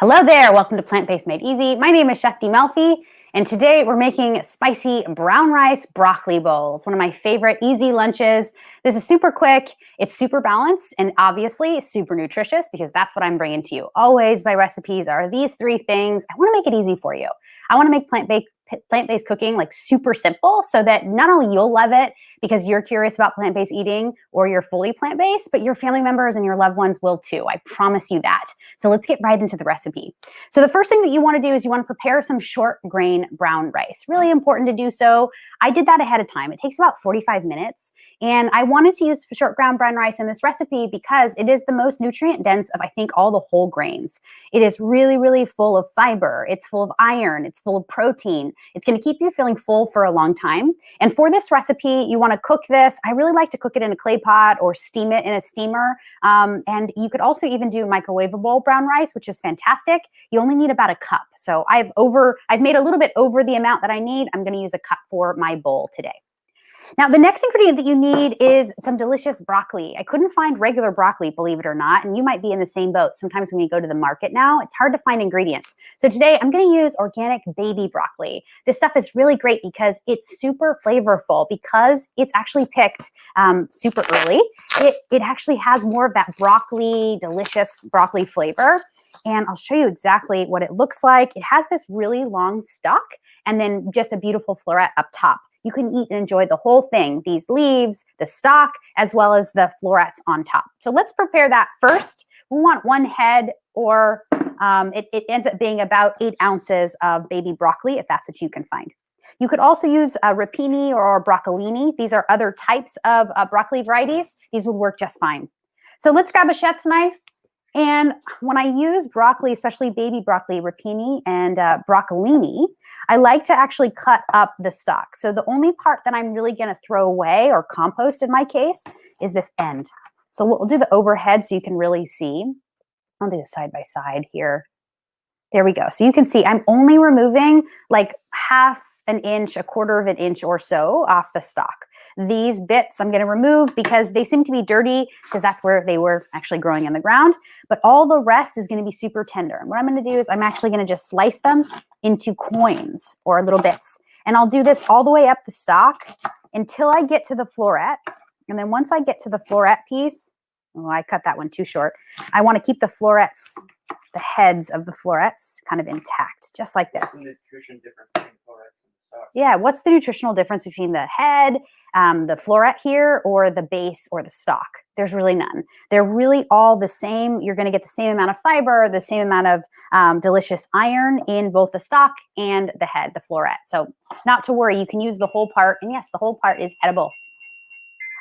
Hello there, welcome to Plant-Based Made Easy. My name is Chef D Malfi, and today we're making spicy brown rice broccoli bowls, one of my favorite easy lunches. This is super quick, it's super balanced, and obviously super nutritious because that's what I'm bringing to you. Always my recipes are these three things. I wanna make it easy for you. I wanna make plant-based cooking like super simple so that not only you'll love it because you're curious about plant-based eating or you're fully plant-based, but your family members and your loved ones will too. I promise you that. So let's get right into the recipe. So the first thing that you want to do is you want to prepare some short grain brown rice. Really important to do so. I did that ahead of time. It takes about 45 minutes. And I wanted to use short ground brown rice in this recipe because it is the most nutrient dense of, I think, all the whole grains. It is really, really full of fiber. It's full of iron. It's full of protein. It's going to keep you feeling full for a long time. And for this recipe, you want to cook this. I really like to cook it in a clay pot or steam it in a steamer. And you could also even do microwavable brown rice, which is fantastic. You only need about a cup. So I've made a little bit over the amount that I need. I'm going to use a cup for my bowl today. Now, the next ingredient that you need is some delicious broccoli. I couldn't find regular broccoli, believe it or not, and you might be in the same boat. Sometimes when you go to the market now, it's hard to find ingredients. So today I'm going to use organic baby broccoli. This stuff is really great because it's super flavorful because it's actually picked super early. It actually has more of that broccoli, delicious broccoli flavor. And I'll show you exactly what it looks like. It has this really long stalk and then just a beautiful floret up top. You can eat and enjoy the whole thing, these leaves, the stalk, as well as the florets on top. So let's prepare that first. We want one head, or it ends up being about 8 ounces of baby broccoli, if that's what you can find. You could also use rapini or broccolini. These are other types of broccoli varieties. These would work just fine. So let's grab a chef's knife. And when I use broccoli, especially baby broccoli, rapini, and broccolini, I like to actually cut up the stalk. So the only part that I'm really going to throw away or compost in my case is this end. So we'll do the overhead so you can really see. I'll do a side by side here. There we go. So you can see I'm only removing like half an inch, a quarter of an inch or so off the stalk. These bits I'm going to remove because they seem to be dirty because that's where they were actually growing in the ground. But all the rest is going to be super tender. And what I'm going to do is I'm actually going to just slice them into coins or little bits. And I'll do this all the way up the stalk until I get to the floret. And then once I get to the floret piece, oh, I cut that one too short. I want to keep the florets, the heads of the florets kind of intact, just like this. What's the nutrition difference between florets and the stalk? Yeah, what's the nutritional difference between the head, the floret here, or the base or the stalk? There's really none. They're really all the same. You're going to get the same amount of fiber, the same amount of delicious iron in both the stalk and the head, the floret. So not to worry, you can use the whole part. And yes, the whole part is edible.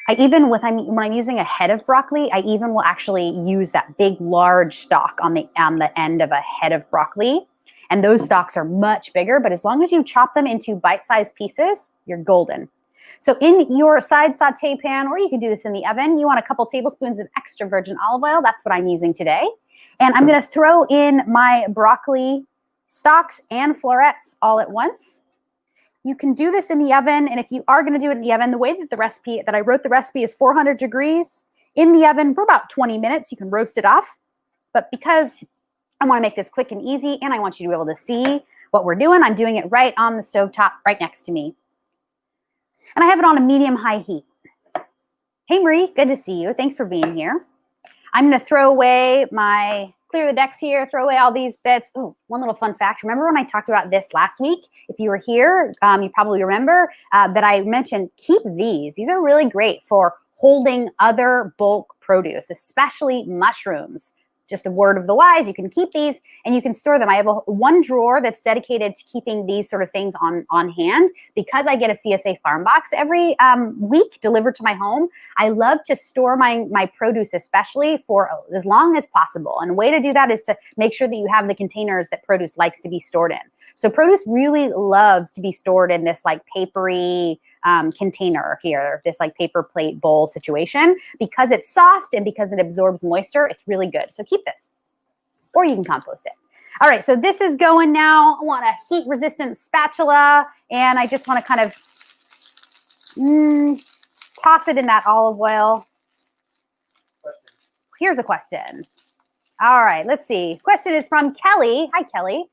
When I'm using a head of broccoli, I even will actually use that big, large stalk on the end of a head of broccoli. And those stalks are much bigger, but as long as you chop them into bite-sized pieces, you're golden. So in your side saute pan, or you can do this in the oven, you want a couple tablespoons of extra virgin olive oil. That's what I'm using today. And I'm going to throw in my broccoli stalks and florets all at once. You can do this in the oven, and if you are going to do it in the oven, the way that I wrote the recipe is 400 degrees in the oven for about 20 minutes. You can roast it off, but because I want to make this quick and easy, and I want you to be able to see what we're doing, I'm doing it right on the stovetop right next to me. And I have it on a medium-high heat. Hey, Marie, good to see you. Thanks for being here. I'm going to throw away clear the decks here, throw away all these bits. Oh, one little fun fact. Remember when I talked about this last week? If you were here, you probably remember that I mentioned keep these. These are really great for holding other bulk produce, especially mushrooms. Just a word of the wise, you can keep these and you can store them. I have one drawer that's dedicated to keeping these sort of things on hand because I get a CSA farm box every week delivered to my home. I love to store my produce, especially for as long as possible. And a way to do that is to make sure that you have the containers that produce likes to be stored in. So produce really loves to be stored in this like papery container here, this like paper plate bowl situation, because it's soft and because it absorbs moisture. It's really good. So keep this, or you can compost it. All right, so this is going now. I want a heat resistant spatula, and I just want to kind of toss it in that olive oil. Question. Here's a question. All right, let's see. Question is from Kelly. Hi, Kelly.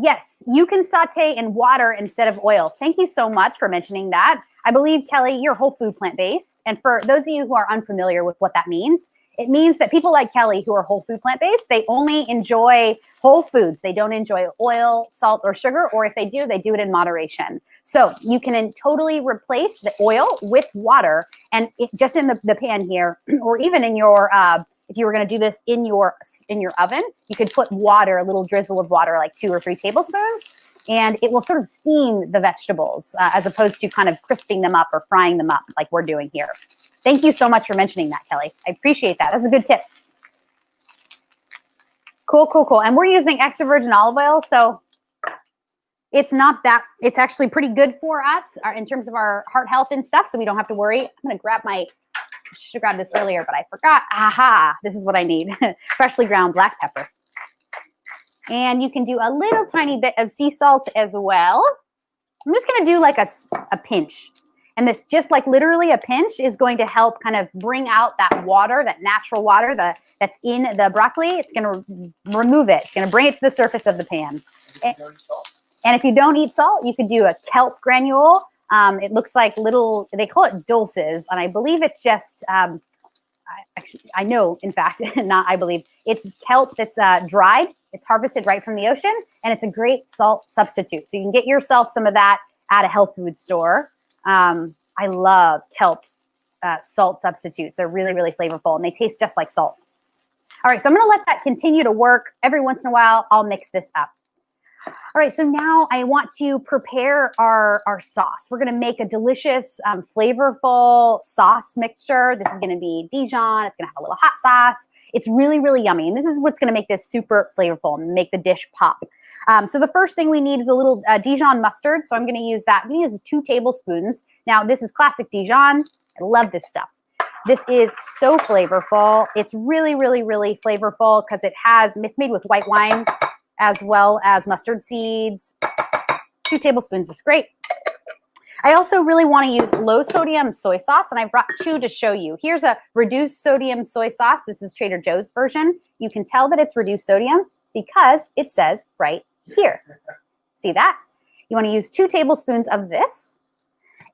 Yes, you can saute in water instead of oil. Thank you so much for mentioning that. I believe, Kelly, you're whole food plant-based. And for those of you who are unfamiliar with what that means, it means that people like Kelly who are whole food plant-based, they only enjoy whole foods. They don't enjoy oil, salt, or sugar, or if they do it in moderation. So you can totally replace the oil with water, and just in the pan here, or even in your if you were going to do this in your oven, you could put water, a little drizzle of water, like 2 or 3 tablespoons, and it will sort of steam the vegetables as opposed to kind of crisping them up or frying them up like we're doing here. Thank you so much for mentioning that, Kelly. I appreciate that. That's a good tip. Cool, cool, cool. And we're using extra virgin olive oil, so it's not that, it's actually pretty good for us in terms of our heart health and stuff, so we don't have to worry. I'm going to grab I should have grabbed this earlier, but I forgot. Aha, this is what I need. Freshly ground black pepper. And you can do a little tiny bit of sea salt as well. I'm just going to do like a pinch. And this, just like literally a pinch, is going to help kind of bring out that water, that natural water that's in the broccoli. It's going to remove it. It's going to bring it to the surface of the pan. And if you don't eat salt, you could do a kelp granule. It looks like little, they call it dulces, and I believe it's just, I know, in fact, not I believe, it's kelp that's dried. It's harvested right from the ocean, and it's a great salt substitute. So you can get yourself some of that at a health food store. I love kelp salt substitutes. They're really, really flavorful, and they taste just like salt. All right, so I'm going to let that continue to work. Every once in a while, I'll mix this up. All right, so now I want to prepare our sauce. We're going to make a delicious, flavorful sauce mixture. This is going to be Dijon. It's going to have a little hot sauce. It's really, really yummy. And this is what's going to make this super flavorful and make the dish pop. So the first thing we need is a little Dijon mustard. So I'm going to use that. I'm going to use 2 tablespoons. Now, this is classic Dijon. I love this stuff. This is so flavorful. It's really, really, really flavorful because it's made with white wine as well as mustard seeds. 2 tablespoons is great. I also really want to use low sodium soy sauce, and I brought 2 to show you. Here's a reduced sodium soy sauce. This is Trader Joe's version. You can tell that it's reduced sodium because it says right here. See that? You want to use 2 tablespoons of this.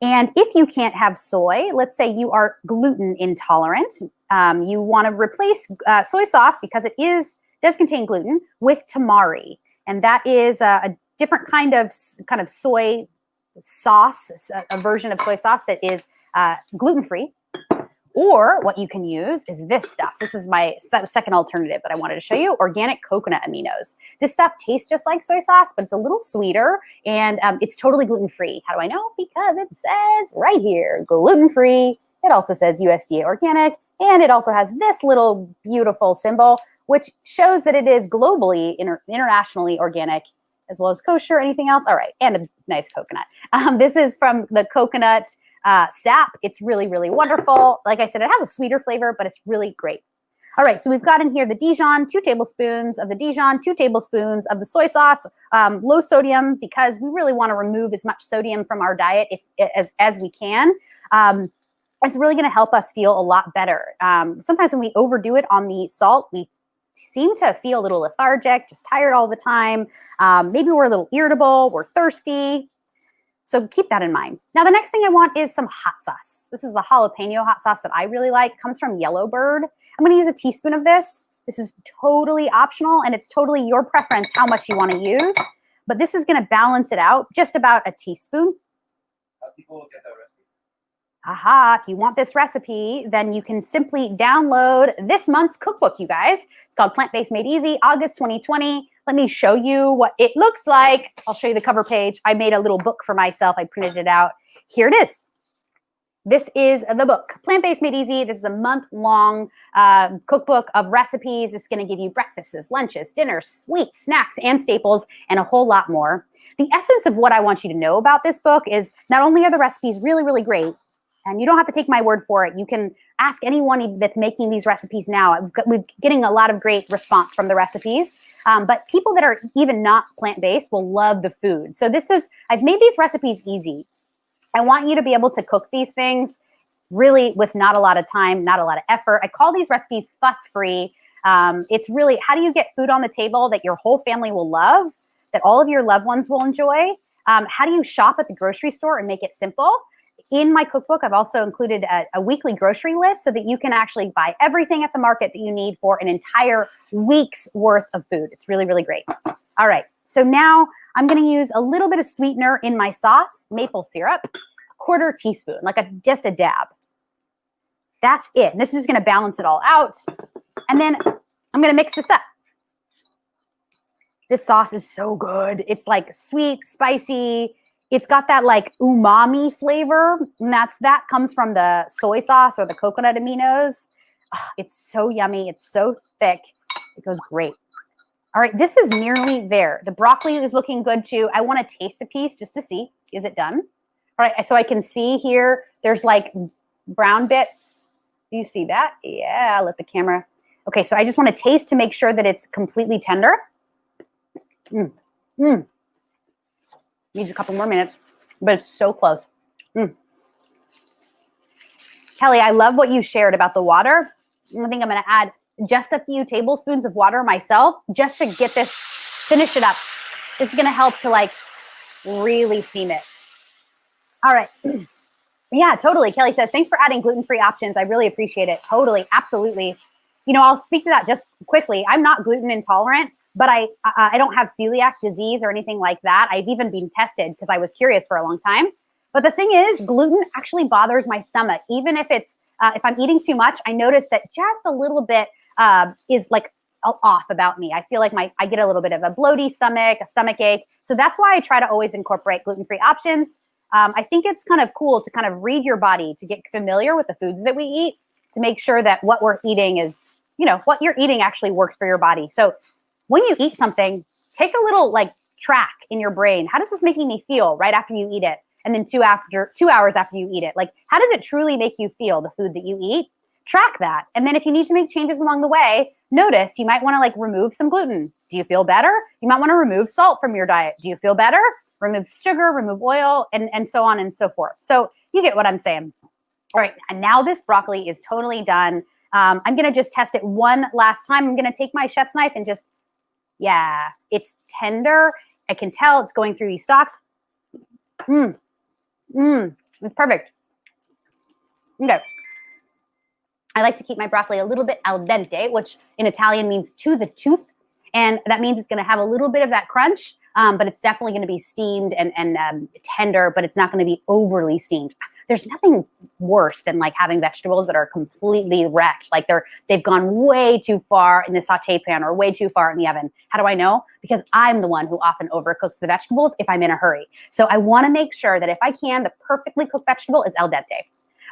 And if you can't have soy, let's say you are gluten intolerant, you want to replace soy sauce because it does contain gluten with tamari, and that is a different kind of soy sauce, a version of soy sauce that is gluten-free. Or what you can use is this stuff. This is my second alternative that I wanted to show you, organic coconut aminos. This stuff tastes just like soy sauce, but it's a little sweeter, and it's totally gluten-free. How do I know? Because it says right here, gluten-free. It also says USDA organic, and it also has this little beautiful symbol, which shows that it is globally, internationally organic, as well as kosher. Anything else? All right, and a nice coconut. This is from the coconut sap. It's really, really wonderful. Like I said, it has a sweeter flavor, but it's really great. All right, so we've got in here the Dijon, 2 tablespoons of the Dijon, 2 tablespoons of the soy sauce, low sodium, because we really want to remove as much sodium from our diet as we can. It's really going to help us feel a lot better. Sometimes when we overdo it on the salt, we seem to feel a little lethargic, just tired all the time. Maybe we're a little irritable, we're thirsty. So keep that in mind. Now, the next thing I want is some hot sauce. This is the jalapeno hot sauce that I really like. It comes from Yellowbird. I'm going to use a teaspoon of this. This is totally optional, and it's totally your preference how much you want to use. But this is going to balance it out, just about a teaspoon. How people will get that recipe? Aha, if you want this recipe, then you can simply download this month's cookbook, you guys. It's called Plant-Based Made Easy, August 2020. Let me show you what it looks like. I'll show you the cover page. I made a little book for myself. I printed it out. Here it is. This is the book, Plant-Based Made Easy. This is a month-long cookbook of recipes. It's going to give you breakfasts, lunches, dinners, sweets, snacks, and staples, and a whole lot more. The essence of what I want you to know about this book is not only are the recipes really, really great, and you don't have to take my word for it. You can ask anyone that's making these recipes now. We're getting a lot of great response from the recipes. But people that are even not plant-based will love the food. So I've made these recipes easy. I want you to be able to cook these things really with not a lot of time, not a lot of effort. I call these recipes fuss-free. It's really, how do you get food on the table that your whole family will love, that all of your loved ones will enjoy? How do you shop at the grocery store and make it simple? In my cookbook, I've also included a weekly grocery list so that you can actually buy everything at the market that you need for an entire week's worth of food. It's really, really great. All right, so now I'm gonna use a little bit of sweetener in my sauce, maple syrup, a quarter teaspoon, like just a dab. That's it. And this is just gonna balance it all out. And then I'm gonna mix this up. This sauce is so good. It's like sweet, spicy. It's got that like umami flavor, and that comes from the soy sauce or the coconut aminos. Oh, it's so yummy. It's so thick. It goes great. All right, this is nearly there. The broccoli is looking good too. I want to taste a piece just to see, is it done? All right, so I can see here, there's like brown bits. Do you see that? Yeah, I'll let the camera. Okay, so I just want to taste to make sure that it's completely tender. Needs a couple more minutes, but it's so close. Kelly, I love what you shared about the water. I think I'm going to add just a few tablespoons of water myself just to get this, finish it up. This is going to help to like really steam it. All right. Yeah, totally. Kelly says, thanks for adding gluten-free options. I really appreciate it. Totally. Absolutely. You know, I'll speak to that just quickly. I'm not gluten intolerant, but I don't have celiac disease or anything like that. I've even been tested because I was curious for a long time. But the thing is, gluten actually bothers my stomach. Even if it's, if I'm eating too much, I notice that just a little bit is like off about me. I feel like I get a little bit of a bloaty stomach, a stomach ache. So that's why I try to always incorporate gluten-free options. I think it's kind of cool to kind of read your body, to get familiar with the foods that we eat, to make sure that what we're eating is, you know, what you're eating actually works for your body. So when you eat something, take a little like track in your brain. How does this make me feel right after you eat it? And then 2 hours after you eat it, like how does it truly make you feel, the food that you eat? Track that. And then if you need to make changes along the way, notice you might want to like remove some gluten. Do you feel better? You might want to remove salt from your diet. Do you feel better? Remove sugar, remove oil, and so on and so forth. So you get what I'm saying. All right, and now this broccoli is totally done. I'm going to just test it one last time. I'm going to take my chef's knife and just, yeah, it's tender. I can tell it's going through these stalks. It's perfect. Okay. I like to keep my broccoli a little bit al dente, which in Italian means to the tooth. And that means it's going to have a little bit of that crunch, but it's definitely going to be steamed and tender, but it's not going to be overly steamed. There's nothing worse than like having vegetables that are completely wrecked. Like they've gone way too far in the saute pan or way too far in the oven. How do I know? Because I'm the one who often overcooks the vegetables if I'm in a hurry. So I want to make sure that if I can, the perfectly cooked vegetable is al dente.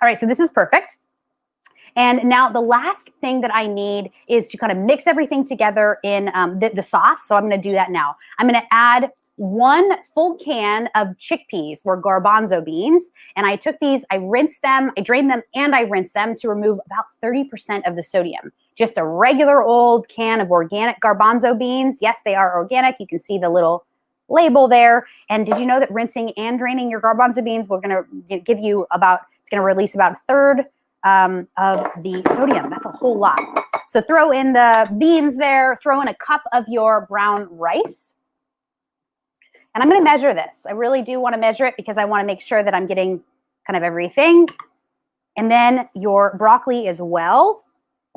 All right, so this is perfect. And now the last thing that I need is to kind of mix everything together in the sauce. So I'm going to do that now. I'm going to add 1 full can of chickpeas or garbanzo beans. And I took these, I rinsed them, I drained them, and I rinsed them to remove about 30% of the sodium. Just a regular old can of organic garbanzo beans. Yes, they are organic. You can see the little label there. And did you know that rinsing and draining your garbanzo beans, we're going to give you about, it's going to release about 1/3 of the sodium. That's a whole lot. So throw in the beans there, throw in a cup of your brown rice. And I'm going to measure this. I really do want to measure it because I want to make sure that I'm getting kind of everything. And then your broccoli as well.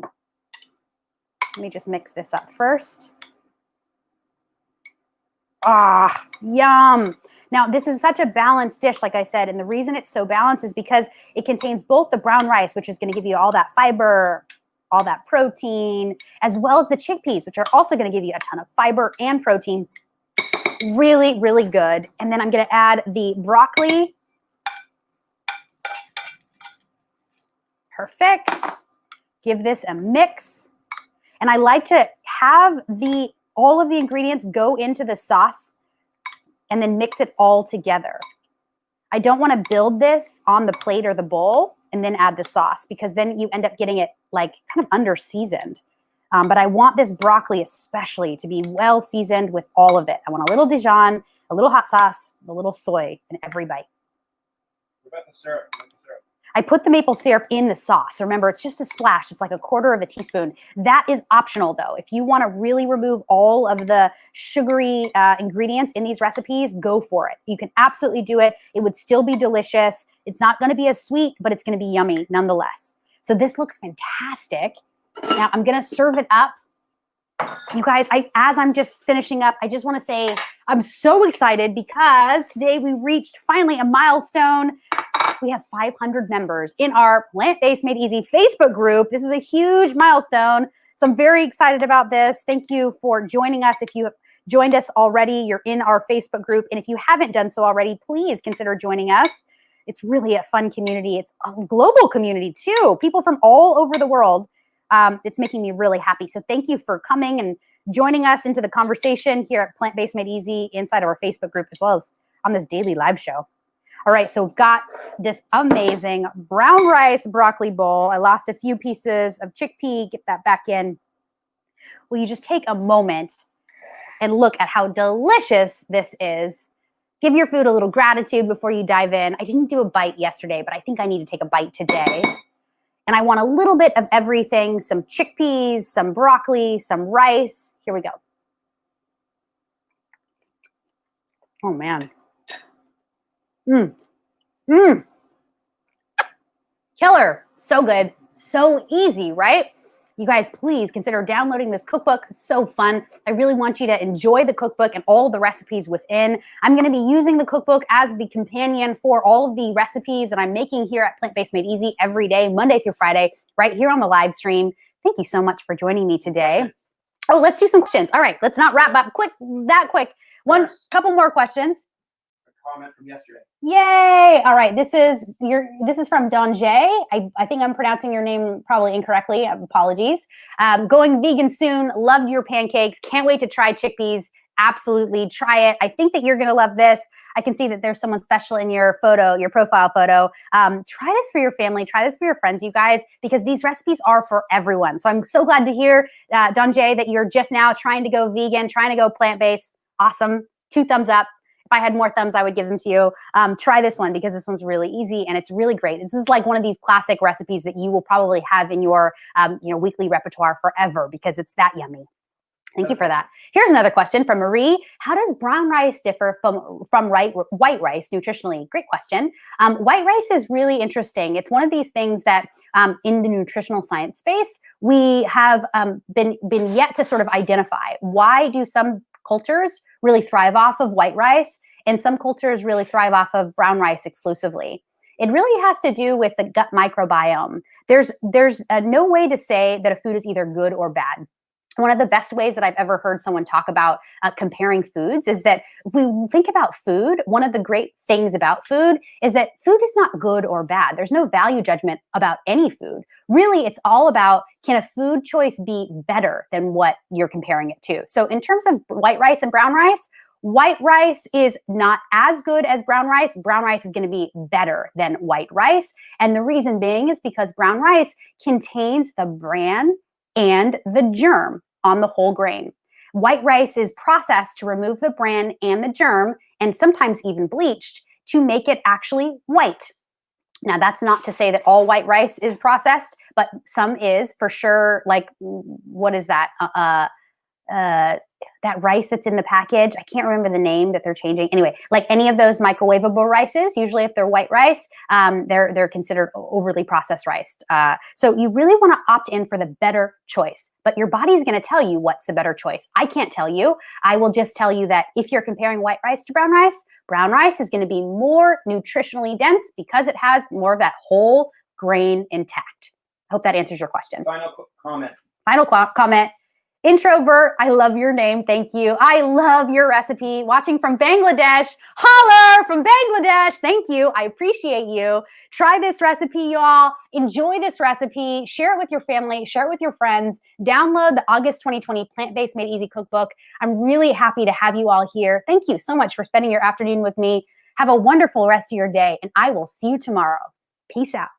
Let me just mix this up first. Ah, yum. Now, this is such a balanced dish, like I said, and the reason it's so balanced is because it contains both the brown rice, which is going to give you all that fiber, all that protein, as well as the chickpeas, which are also going to give you a ton of fiber and protein. Really, really good. And then I'm going to add the broccoli. Perfect. Give this a mix. And I like to have all of the ingredients go into the sauce and then mix it all together. I don't want to build this on the plate or the bowl and then add the sauce because then you end up getting it like kind of under seasoned. But I want this broccoli especially to be well seasoned with all of it. I want a little Dijon, a little hot sauce, a little soy in every bite. What about the syrup? I put the maple syrup in the sauce. Remember, it's just a splash. It's like a quarter of a teaspoon. That is optional though. If you want to really remove all of the sugary ingredients in these recipes, go for it. You can absolutely do it. It would still be delicious. It's not going to be as sweet, but it's going to be yummy nonetheless. So this looks fantastic. Now I'm going to serve it up. You guys, as I'm just finishing up, I just want to say I'm so excited because today we reached finally a milestone. We have 500 members in our Plant-Based Made Easy Facebook group. This is a huge milestone. So I'm very excited about this. Thank you for joining us. If you have joined us already, you're in our Facebook group. And if you haven't done so already, please consider joining us. It's really a fun community. It's a global community too. People from all over the world. It's making me really happy. So thank you for coming and joining us into the conversation here at Plant-Based Made Easy inside of our Facebook group, as well as on this daily live show. All right, so we've got this amazing brown rice broccoli bowl. I lost a few pieces of chickpea. Get that back in. Will you just take a moment and look at how delicious this is? Give your food a little gratitude before you dive in. I didn't do a bite yesterday, but I think I need to take a bite today. And I want a little bit of everything, some chickpeas, some broccoli, some rice. Here we go. Oh, man. Killer. So good. So easy, right? You guys, please consider downloading this cookbook. It's so fun. I really want you to enjoy the cookbook and all the recipes within. I'm going to be using the cookbook as the companion for all of the recipes that I'm making here at Plant-Based Made Easy every day, Monday through Friday, right here on the live stream. Thank you so much for joining me today. Questions. Oh, let's do some questions. All right, let's not wrap up quick. Couple more questions. Comment from yesterday. Yay! All right, this is from Don J. I think I'm pronouncing your name probably incorrectly. Apologies. Going vegan soon. Loved your pancakes. Can't wait to try chickpeas. Absolutely, try it. I think that you're gonna love this. I can see that there's someone special in your photo, your profile photo. Try this for your family. Try this for your friends, you guys, because these recipes are for everyone. So I'm so glad to hear, Don J, that you're just now trying to go vegan, trying to go plant-based. Awesome. 2 thumbs up. If I had more thumbs, I would give them to you. Try this one because this one's really easy and it's really great. This is like one of these classic recipes that you will probably have in your weekly repertoire forever because it's that yummy. Thank you for that. Here's another question from Marie. How does brown rice differ from white rice nutritionally? Great question. White rice is really interesting. It's one of these things that in the nutritional science space, we have been yet to sort of identify. Why do some cultures really thrive off of white rice and some cultures really thrive off of brown rice exclusively? It really has to do with the gut microbiome. There's no way to say that a food is either good or bad. One of the best ways that I've ever heard someone talk about comparing foods is that if we think about food, one of the great things about food is that food is not good or bad. There's no value judgment about any food. Really, it's all about, can a food choice be better than what you're comparing it to? So in terms of white rice and brown rice, white rice is not as good as brown rice. Brown rice is going to be better than white rice. And the reason being is because brown rice contains the bran and the germ on the whole grain. White rice is processed to remove the bran and the germ, and sometimes even bleached, to make it actually white. Now, that's not to say that all white rice is processed, but some is for sure. Like, what is that? That rice that's in the package. I can't remember the name that they're changing. Anyway, like any of those microwavable rices, usually if they're white rice, they're considered overly processed rice. So you really want to opt in for the better choice, but your body's going to tell you what's the better choice. I can't tell you. I will just tell you that if you're comparing white rice to brown rice is going to be more nutritionally dense because it has more of that whole grain intact. I hope that answers your question. Final comment. Introvert, I love your name. Thank you. I love your recipe. Watching from Bangladesh. Holler from Bangladesh. Thank you. I appreciate you. Try this recipe, y'all. Enjoy this recipe. Share it with your family. Share it with your friends. Download the August 2020 Plant-Based Made Easy cookbook. I'm really happy to have you all here. Thank you so much for spending your afternoon with me. Have a wonderful rest of your day, and I will see you tomorrow. Peace out.